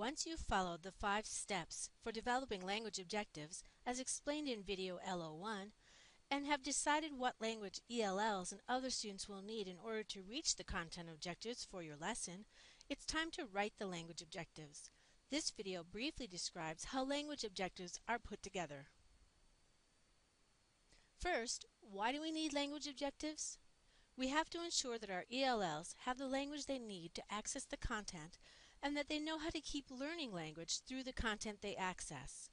Once you've followed the 5 steps for developing language objectives as explained in video LO1 and have decided what language ELLs and other students will need in order to reach the content objectives for your lesson, it's time to write the language objectives. This video briefly describes how language objectives are put together. First, why do we need language objectives? We have to ensure that our ELLs have the language they need to access the content and that they know how to keep learning language through the content they access.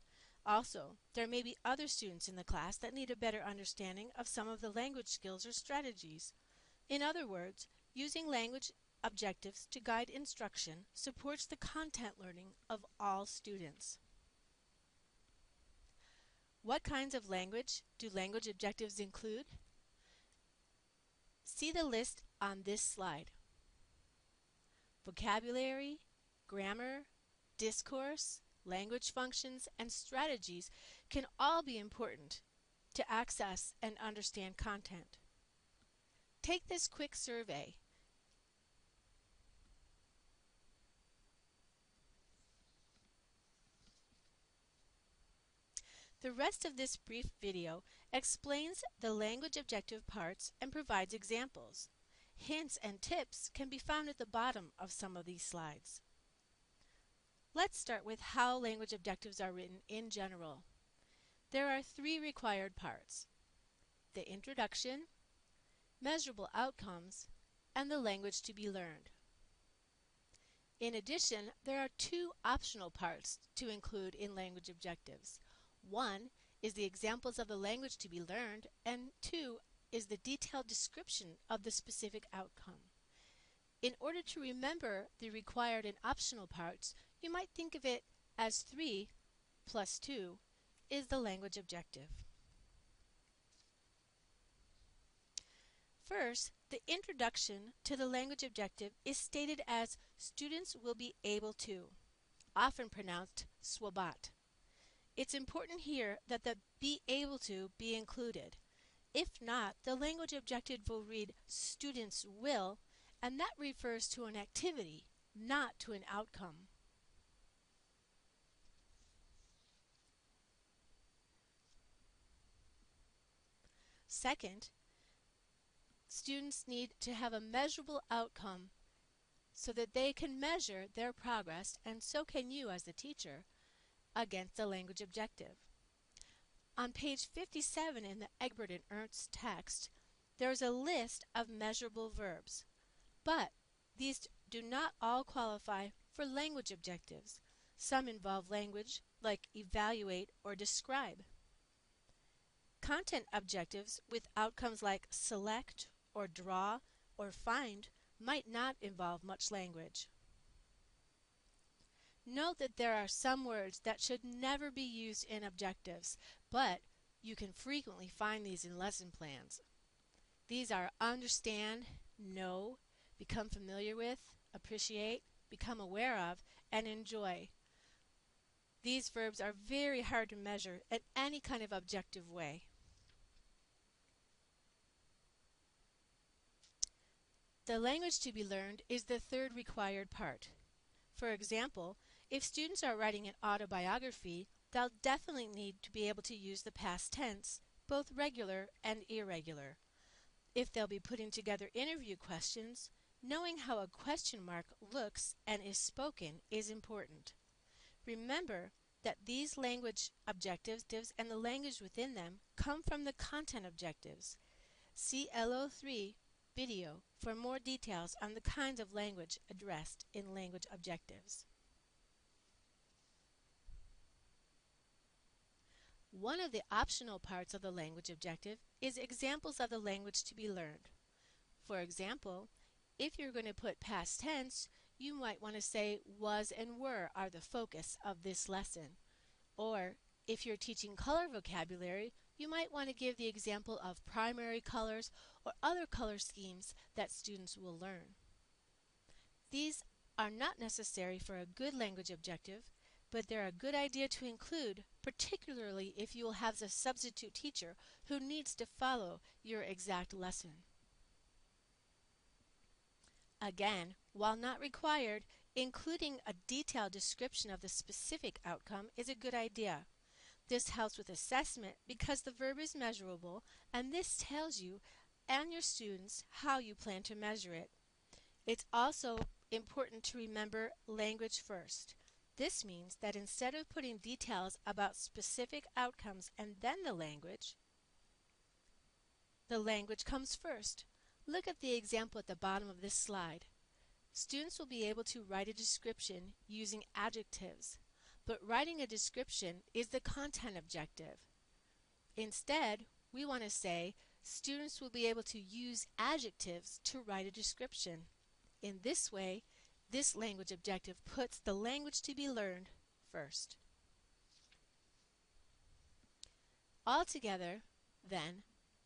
Also, there may be other students in the class that need a better understanding of some of the language skills or strategies. In other words, using language objectives to guide instruction supports the content learning of all students. What kinds of language do language objectives include? See the list on this slide. Vocabulary, grammar, discourse, language functions, and strategies can all be important to access and understand content. Take this quick survey. The rest of this brief video explains the language objective parts and provides examples. Hints and tips can be found at the bottom of some of these slides. Let's start with how language objectives are written in general. There are 3 required parts: the introduction, measurable outcomes, and the language to be learned. In addition, there are 2 optional parts to include in language objectives. 1 is the examples of the language to be learned, and 2 is the detailed description of the specific outcome. In order to remember the required and optional parts, you might think of it as 3 plus 2 is the language objective. First, the introduction to the language objective is stated as students will be able to, often pronounced swabat. It's important here that the be able to be included. If not, the language objective will read students will, and that refers to an activity, not to an outcome. Second, students need to have a measurable outcome so that they can measure their progress, and so can you as the teacher, against the language objective. On page 57 in the Egbert and Ernst text, there is a list of measurable verbs, but these do not all qualify for language objectives. Some involve language like evaluate or describe. Content objectives with outcomes like select or draw or find might not involve much language. Note that there are some words that should never be used in objectives, but you can frequently find these in lesson plans. These are understand, know, become familiar with, appreciate, become aware of, and enjoy. These verbs are very hard to measure in any kind of objective way. The language to be learned is the 3rd required part. For example, if students are writing an autobiography, they'll definitely need to be able to use the past tense, both regular and irregular. If they'll be putting together interview questions, knowing how a question mark looks and is spoken is important. Remember that these language objectives and the language within them come from the content objectives. See LO3 video for more details on the kinds of language addressed in language objectives. One of the optional parts of the language objective is examples of the language to be learned. For example, if you're going to put past tense, you might want to say was and were are the focus of this lesson. Or if you're teaching color vocabulary, you might want to give the example of primary colors or other color schemes that students will learn. These are not necessary for a good language objective, but they're a good idea to include, particularly if you will have a substitute teacher who needs to follow your exact lesson. Again, while not required, Including a detailed description of the specific outcome is a good idea. This helps with assessment because the verb is measurable, and this tells you and your students how you plan to measure it. It's also important to remember language first. This means that instead of putting details about specific outcomes and then the language comes first. Look at the example at the bottom of this slide. Students will be able to write a description using adjectives, but writing a description is the content objective. Instead, we want to say students will be able to use adjectives to write a description. In this way, this language objective puts the language to be learned first. Altogether, then,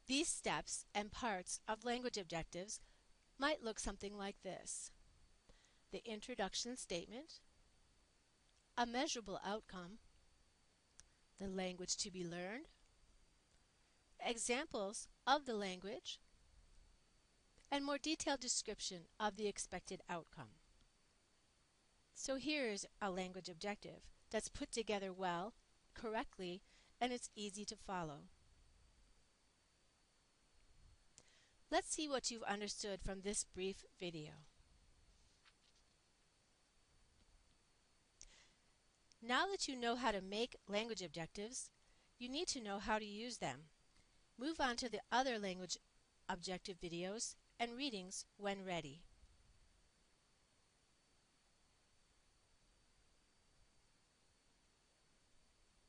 these steps and parts of language objectives might look something like this: the introduction statement, a measurable outcome, the language to be learned, examples of the language, and more detailed description of the expected outcome. So here is a language objective that's put together well, correctly, and it's easy to follow. Let's see what you've understood from this brief video. Now that you know how to make language objectives, you need to know how to use them. Move on to the other language objective videos and readings when ready.